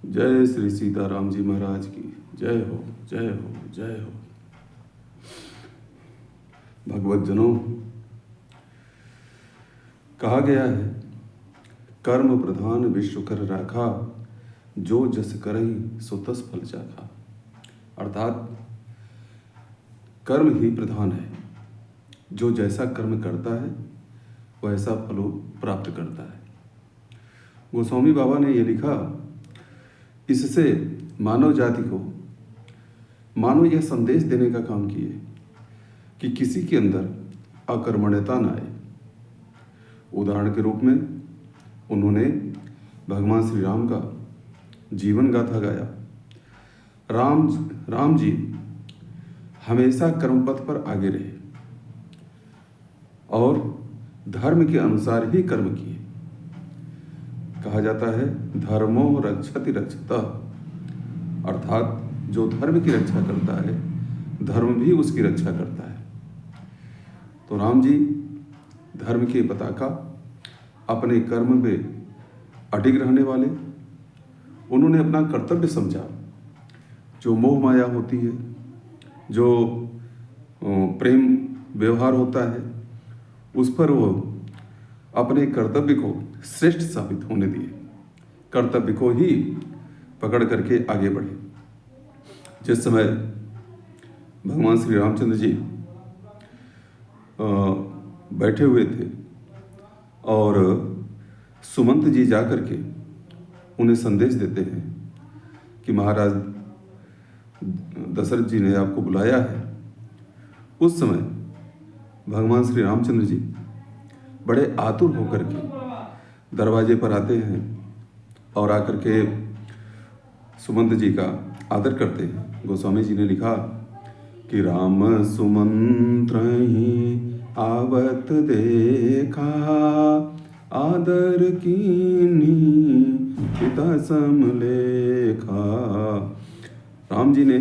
जय श्री सीताराम जी महाराज की जय हो, जय हो, जय हो। भगवत जनों, कहा गया है, कर्म प्रधान विश्व कर राखा, जो जस करहि सो तस फल चाखा। अर्थात कर्म ही प्रधान है। जो जैसा कर्म करता है वैसा फल प्राप्त करता है। गोस्वामी बाबा ने यह लिखा, इससे मानव जाति को मानो यह संदेश देने का काम किए कि किसी के अंदर अकर्मण्यता न आए। उदाहरण के रूप में उन्होंने भगवान श्री राम का जीवन गाथा गाया। राम जी हमेशा कर्मपथ पर आगे रहे और धर्म के अनुसार ही कर्म किए। कहा जाता है, धर्मो रक्षति रक्षता, अर्थात जो धर्म की रक्षा करता है धर्म भी उसकी रक्षा करता है। तो राम जी धर्म की पताका, अपने कर्म पे अडिग रहने वाले, उन्होंने अपना कर्तव्य समझा। जो मोह माया होती है, जो प्रेम व्यवहार होता है, उस पर वो अपने कर्तव्य को श्रेष्ठ साबित होने दिए, कर्तव्य को ही पकड़ करके आगे बढ़े। जिस समय भगवान श्री रामचंद्र जी बैठे हुए थे और सुमंत जी जा करके उन्हें संदेश देते हैं कि महाराज दशरथ जी ने आपको बुलाया है, उस समय भगवान श्री रामचंद्र जी बड़े आतुर होकर के दरवाजे पर आते हैं और आकर के सुमंत जी का आदर करते हैं। गोस्वामी जी ने लिखा कि राम सुमंत्र ही आवत देखा, आदर कीनी पिता समलेखा। राम जी ने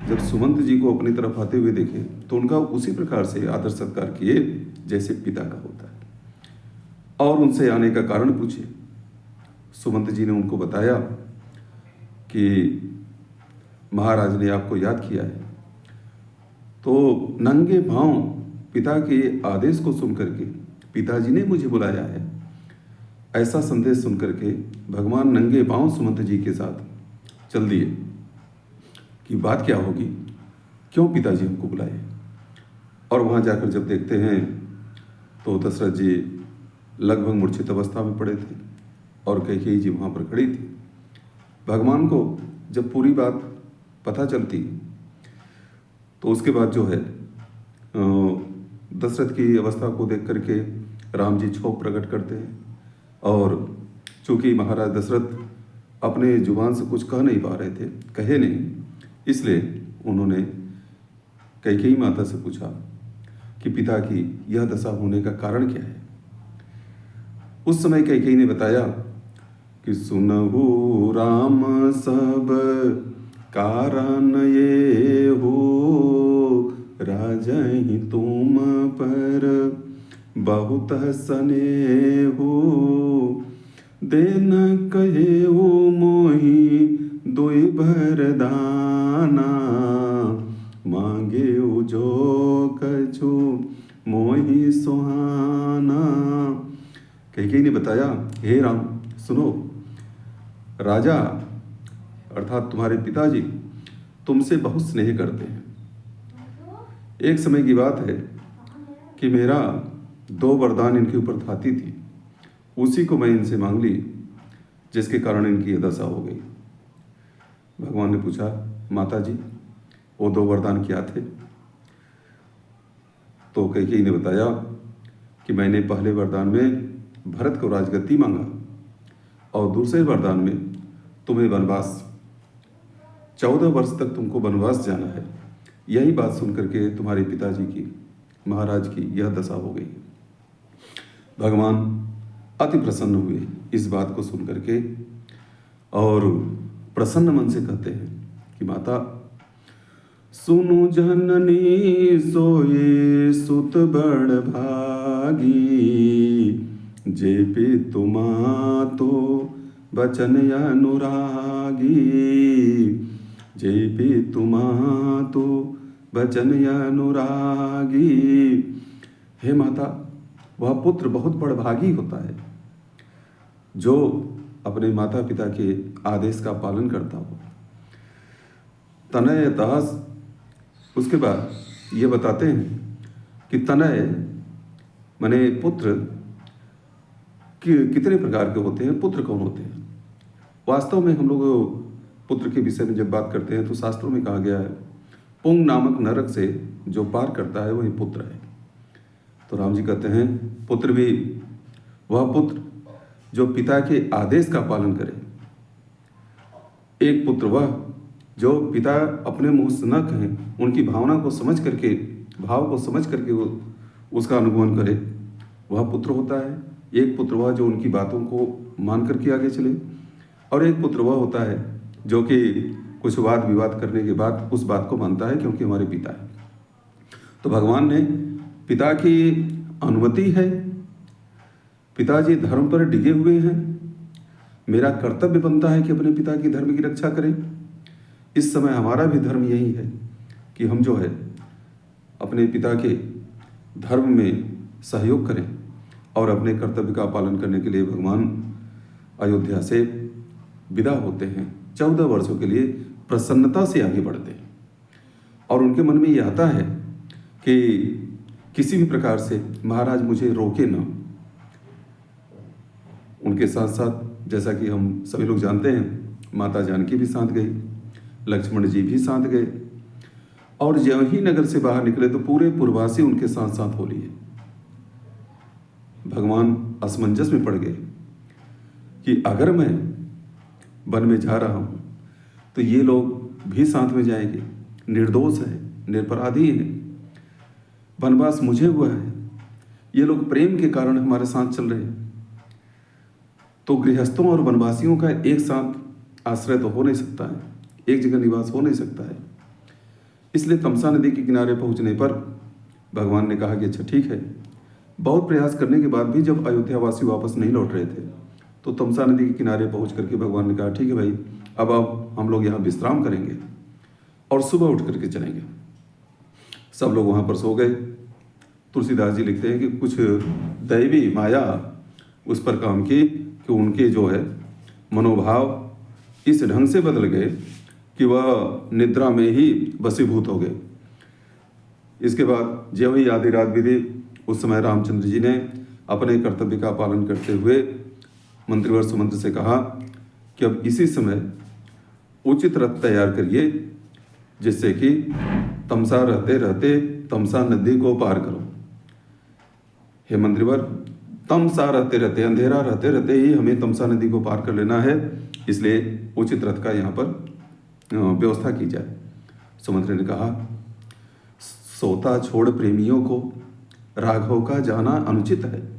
जब सुमंत जी को अपनी तरफ आते हुए देखे तो उनका उसी प्रकार से आदर सत्कार किए जैसे पिता का होता है, और उनसे आने का कारण पूछे। सुमंत जी ने उनको बताया कि महाराज ने आपको याद किया है। तो नंगे पांव पिता के आदेश को सुन करके, पिताजी ने मुझे बुलाया है, ऐसा संदेश सुन करके भगवान नंगे पांव सुमंत जी के साथ चल दिए कि बात क्या होगी, क्यों पिताजी हमको बुलाए। और वहाँ जाकर जब देखते हैं तो दशरथ जी लगभग मूर्छित अवस्था में पड़े थे और कैकेयी जी वहाँ पर खड़ी थी। भगवान को जब पूरी बात पता चलती तो उसके बाद जो है दशरथ की अवस्था को देख करके राम जी क्षोभ प्रकट करते हैं, और चूंकि महाराज दशरथ अपने जुबान से कुछ कह नहीं पा रहे थे, कहे नहीं, इसलिए उन्होंने कैकेयी माता से पूछा कि पिता की यह दशा होने का कारण क्या है। उस समय कैकेयी ने बताया कि सुनहु राम सब कारण ये हो, राजहि तुम पर बहुत सने हो, देन कहे हो मोहि दुई भरदाना, मांगे जो कछु मोहि सुहाना। कैकेयी ने बताया, हे राम सुनो, राजा अर्थात तुम्हारे पिताजी तुमसे बहुत स्नेह करते हैं। एक समय की बात है कि मेरा 2 वरदान इनके ऊपर थाती थी, उसी को मैं इनसे मांग ली, जिसके कारण इनकी यह दशा हो गई। भगवान ने पूछा, माता जी वो 2 वरदान क्या थे। तो कैकेयी ने बताया कि मैंने पहले वरदान में भरत को राजगद्दी मांगा और दूसरे वरदान में तुम्हें वनवास, 14 वर्ष तक तुमको वनवास जाना है। यही बात सुनकर के तुम्हारे पिताजी की, महाराज की यह दशा हो गई। भगवान अति प्रसन्न हुए इस बात को सुन करके और प्रसन्न मन से कहते हैं कि माता सुनु जननी सोए सुत बड़ भागी, जे पे तुमा तो बचन अनुरागी, जय पे तुमातु बचन अनुरागी। हे माता, वह पुत्र बहुत बड़भागी होता है जो अपने माता पिता के आदेश का पालन करता हो। तनय तहस, उसके बाद ये बताते हैं कि तनय माने पुत्र कितने प्रकार के होते हैं, पुत्र कौन होते हैं। वास्तव में हम लोग पुत्र के विषय में जब बात करते हैं तो शास्त्रों में कहा गया है, पुंग नामक नरक से जो पार करता है वही पुत्र है। तो राम जी कहते हैं पुत्र भी वह पुत्र जो पिता के आदेश का पालन करे। एक पुत्र वह जो पिता अपने मुंह से न कहें, उनकी भावना को समझ करके, भाव को समझ करके वो उसका अनुगमन करे, वह पुत्र होता है। एक पुत्र वह जो उनकी बातों को मान करके आगे चले, और एक पुत्र वह होता है जो कि कुछ वाद विवाद करने के बाद उस बात को मानता है क्योंकि हमारे पिता है। तो भगवान ने पिता की अनुमति है, पिताजी धर्म पर डिगे हुए हैं, मेरा कर्तव्य बनता है कि अपने पिता की धर्म की रक्षा करें। इस समय हमारा भी धर्म यही है कि हम जो है अपने पिता के धर्म में सहयोग करें और अपने कर्तव्य का पालन करने के लिए भगवान अयोध्या से विदा होते हैं। 14 वर्षों के लिए प्रसन्नता से आगे बढ़ते हैं और उनके मन में ये आता है कि किसी भी प्रकार से महाराज मुझे रोके ना। उनके साथ साथ जैसा कि हम सभी लोग जानते हैं, माता जानकी भी साथ गई, लक्ष्मण जी भी साथ गए, और जब ही नगर से बाहर निकले तो पूरे पूर्ववासी उनके साथ साथ हो लिए। भगवान असमंजस में पड़ गए कि अगर मैं वन में जा रहा हूं तो ये लोग भी साथ में जाएंगे, निर्दोष है, निरपराधी है, वनवास मुझे हुआ है, ये लोग प्रेम के कारण हमारे साथ चल रहे हैं। तो गृहस्थों और वनवासियों का एक साथ आश्रय तो हो नहीं सकता है, एक जगह निवास हो नहीं सकता है। इसलिए तमसा नदी के किनारे पहुंचने पर भगवान ने कहा कि अच्छा ठीक है। बहुत प्रयास करने के बाद भी जब अयोध्यावासी वापस नहीं लौट रहे थे तो तमसा नदी के किनारे पहुंच करके भगवान ने कहा ठीक है भाई, अब हम लोग यहाँ विश्राम करेंगे और सुबह उठ करके चलेंगे। सब लोग वहाँ पर सो गए। तुलसीदास जी लिखते हैं कि कुछ दैवी माया उस पर काम की कि उनके जो है मनोभाव इस ढंग से बदल गए कि वह निद्रा में ही वशीभूत हो गए। इसके बाद जब ही आधी रात बीती, उस समय रामचंद्र जी ने अपने कर्तव्य का पालन करते हुए मंत्रिवर सुमंत्र से कहा कि अब इसी समय उचित रथ तैयार करिए जिससे कि तमसा रहते रहते तमसा नदी को पार करो। हे मंत्रिवर, तमसा रहते रहते, अंधेरा रहते रहते ही हमें तमसा नदी को पार कर लेना है, इसलिए उचित रथ का यहाँ पर व्यवस्था की जाए। सुमंत्र ने कहा सोता छोड़ प्रेमियों को राघव का जाना अनुचित है।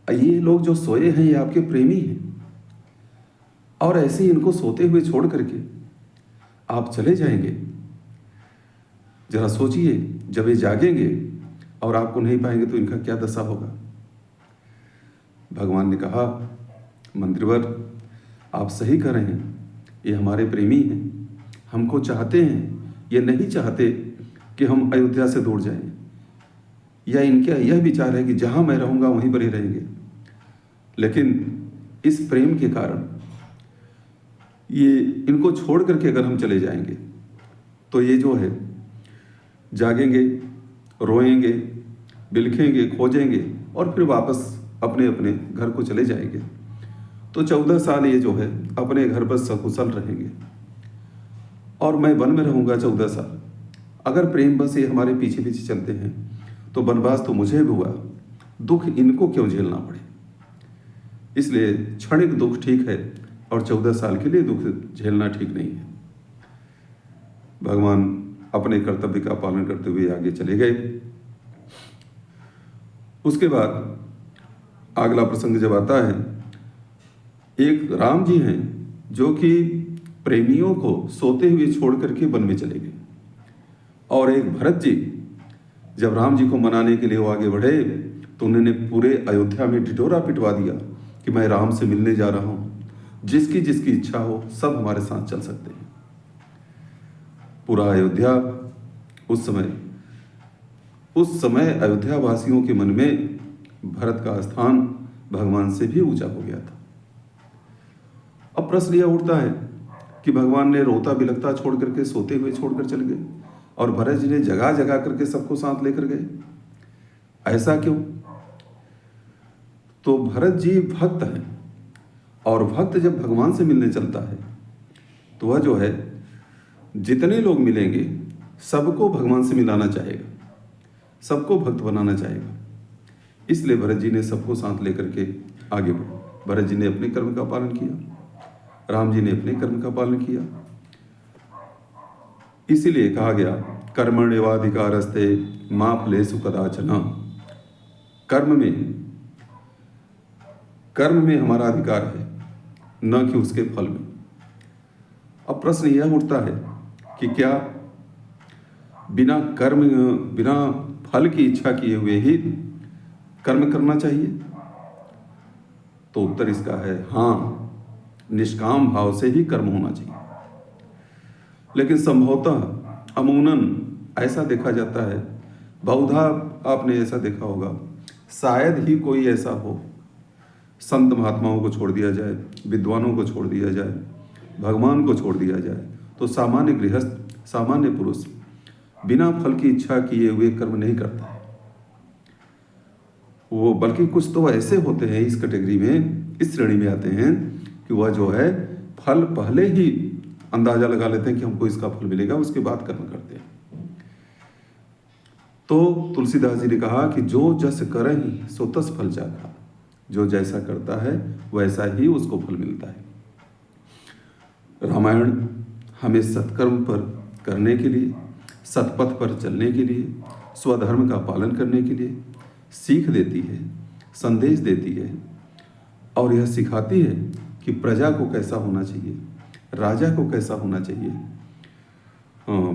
ये लोग जो सोए हैं ये आपके प्रेमी हैं और ऐसे ही इनको सोते हुए छोड़ करके आप चले जाएंगे। जरा सोचिए, जब ये जागेंगे और आपको नहीं पाएंगे तो इनका क्या दशा होगा। भगवान ने कहा मंत्रिवर, आप सही कह रहे हैं, ये हमारे प्रेमी हैं, हमको चाहते हैं, ये नहीं चाहते कि हम अयोध्या से दूर जाएं, या इनका यह विचार है कि जहां मैं रहूंगा वहीं पर ही रहेंगे। लेकिन इस प्रेम के कारण ये इनको छोड़ करके अगर हम चले जाएंगे तो ये जो है जागेंगे, रोएंगे, बिलखेंगे, खोजेंगे और फिर वापस अपने अपने घर को चले जाएंगे। तो 14 साल ये जो है अपने घर पर सकुशल रहेंगे और मैं वन में रहूंगा 14 साल। अगर प्रेम बस ये हमारे पीछे पीछे चलते हैं तो वनवास तो मुझे भी हुआ, दुख इनको क्यों झेलना पड़े। इसलिए क्षणिक दुख ठीक है और 14 साल के लिए दुख झेलना ठीक नहीं है। भगवान अपने कर्तव्य का पालन करते हुए आगे चले गए। उसके बाद अगला प्रसंग जब आता है, एक राम जी हैं जो कि प्रेमियों को सोते हुए छोड़ करके वन में चले गए, और एक भरत जी जब राम जी को मनाने के लिए वो आगे बढ़े तो उन्होंने पूरे अयोध्या में ढिढोरा पिटवा दिया कि मैं राम से मिलने जा रहा हूँ जिसकी जिसकी इच्छा हो सब हमारे साथ चल सकते हैं। पूरा अयोध्या उस समय अयोध्या वासियों के मन में भरत का स्थान भगवान से भी ऊंचा हो गया था। अब प्रश्न यह उठता है कि भगवान ने रोता बिलखता छोड़ करके, सोते हुए छोड़कर चल गए, और भरत जी ने जगा जगा करके सबको साथ लेकर गए। ऐसा क्यों? तो भरत जी भक्त हैं, और भक्त जब भगवान से मिलने चलता है तो वह जो है जितने लोग मिलेंगे सबको भगवान से मिलाना चाहेगा, सबको भक्त बनाना चाहेगा। इसलिए भरत जी ने सबको साथ लेकर के आगे बढ़े। भरत जी ने अपने कर्म का पालन किया, राम जी ने अपने कर्म का पालन किया। इसीलिए कहा गया कर्मण्येवाधिकारस्ते मा फलेषु कदाचन। कर्म में हमारा अधिकार है, न कि उसके फल में। अब प्रश्न यह उठता है कि क्या बिना फल की इच्छा किए हुए ही कर्म करना चाहिए? तो उत्तर इसका है हाँ, निष्काम भाव से ही कर्म होना चाहिए। लेकिन संभवतः अमूनन ऐसा देखा जाता है, बहुधा आपने ऐसा देखा होगा, शायद ही कोई ऐसा हो, संत महात्माओं को छोड़ दिया जाए, विद्वानों को छोड़ दिया जाए, भगवान को छोड़ दिया जाए, तो सामान्य गृहस्थ, सामान्य पुरुष बिना फल की इच्छा किए हुए कर्म नहीं करता है। वो बल्कि कुछ तो ऐसे होते हैं इस कैटेगरी में, इस श्रेणी में आते हैं कि वह जो है फल पहले ही अंदाजा लगा लेते हैं कि हमको इसका फल मिलेगा, उसके बाद कर्म करते हैं। तो तुलसीदास जी ने कहा कि जो जस करहि सो तस फल चाखा। जो जैसा करता है वैसा ही उसको फल मिलता है। रामायण हमें सत्कर्म पर करने के लिए, सतपथ पर चलने के लिए, स्वधर्म का पालन करने के लिए सीख देती है, संदेश देती है, और यह सिखाती है कि प्रजा को कैसा होना चाहिए, राजा को कैसा होना चाहिए,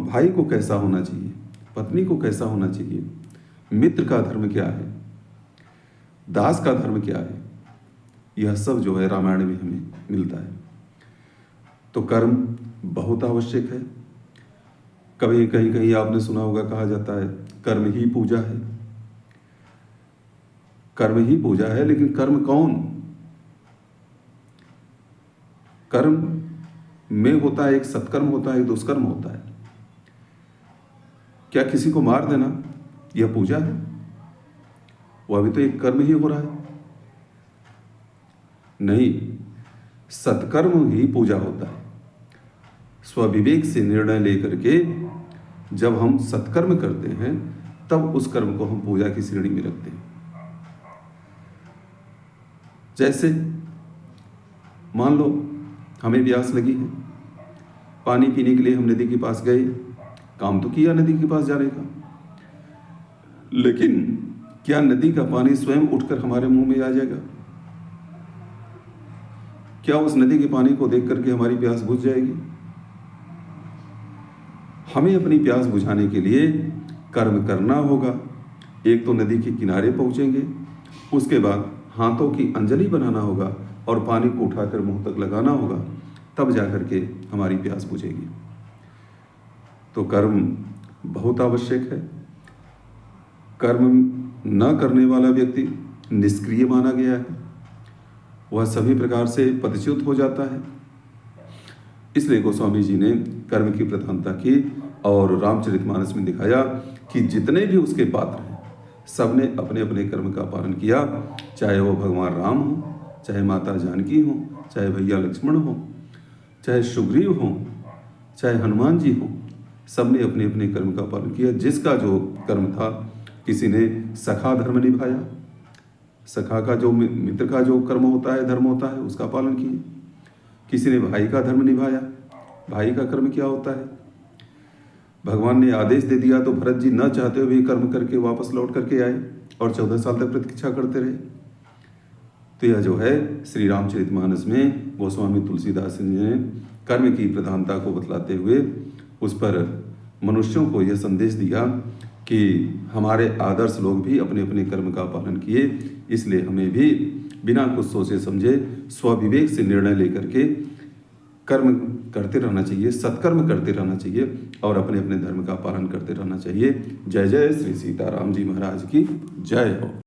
भाई को कैसा होना चाहिए, पत्नी को कैसा होना चाहिए, मित्र का धर्म क्या है, दास का धर्म क्या है। यह सब जो है रामायण में हमें मिलता है। तो कर्म बहुत आवश्यक है। कभी कहीं आपने सुना होगा, कहा जाता है कर्म ही पूजा है। कर्म ही पूजा है, लेकिन कर्म कौन? कर्म में होता है, एक सत्कर्म होता है, एक दुष्कर्म होता है। क्या किसी को मार देना यह पूजा है? वह भी तो एक कर्म ही हो रहा है। नहीं, सत्कर्म ही पूजा होता है। स्वविवेक से निर्णय लेकर के जब हम सत्कर्म करते हैं तब उस कर्म को हम पूजा की श्रेणी में रखते हैं। जैसे मान लो हमें प्यास लगी है, पानी पीने के लिए हम नदी के पास गए, काम तो किया नदी के पास जाने का, लेकिन क्या नदी का पानी स्वयं उठकर हमारे मुंह में आ जाएगा? क्या उस नदी के पानी को देख करके हमारी प्यास बुझ जाएगी? हमें अपनी प्यास बुझाने के लिए कर्म करना होगा। एक तो नदी के किनारे पहुंचेंगे, उसके बाद हाथों की अंजलि बनाना होगा और पानी को उठाकर मुंह तक लगाना होगा, तब जाकर के हमारी प्यास बुझेगी। तो कर्म बहुत आवश्यक है। कर्म न करने वाला व्यक्ति निष्क्रिय माना गया है, वह सभी प्रकार से पदच्युत हो जाता है। इसलिए गोस्वामी जी ने कर्म की प्रधानता की और रामचरितमानस में दिखाया कि जितने भी उसके पात्र हैं सबने अपने अपने कर्म का पालन किया, चाहे वो भगवान राम हो, चाहे माता जानकी हो, चाहे भैया लक्ष्मण हो, चाहे सुग्रीव हो, चाहे हनुमान जी हो, सबने अपने अपने कर्म का पालन किया। जिसका जो कर्म था, किसी ने सखा धर्म निभाया, सखा का जो मित्र का जो कर्म होता है, धर्म होता है, उसका पालन किया। किसी ने भाई का धर्म निभाया, भाई का कर्म क्या होता है। भगवान ने आदेश दे दिया तो भरत जी न चाहते हुए कर्म करके वापस लौट करके आए और 14 साल तक प्रतीक्षा करते रहे। तो यह जो है श्री रामचरितमानस में गोस्वामी तुलसीदास जी ने कर्म की प्रधानता को बतलाते हुए उस पर मनुष्यों को यह संदेश दिया कि हमारे आदर्श लोग भी अपने अपने कर्म का पालन किए, इसलिए हमें भी बिना कुछ सोचे समझे स्वविवेक से निर्णय लेकर के कर्म करते रहना चाहिए, सत्कर्म करते रहना चाहिए और अपने अपने धर्म का पालन करते रहना चाहिए। जय जय श्री सीताराम जी महाराज की जय हो।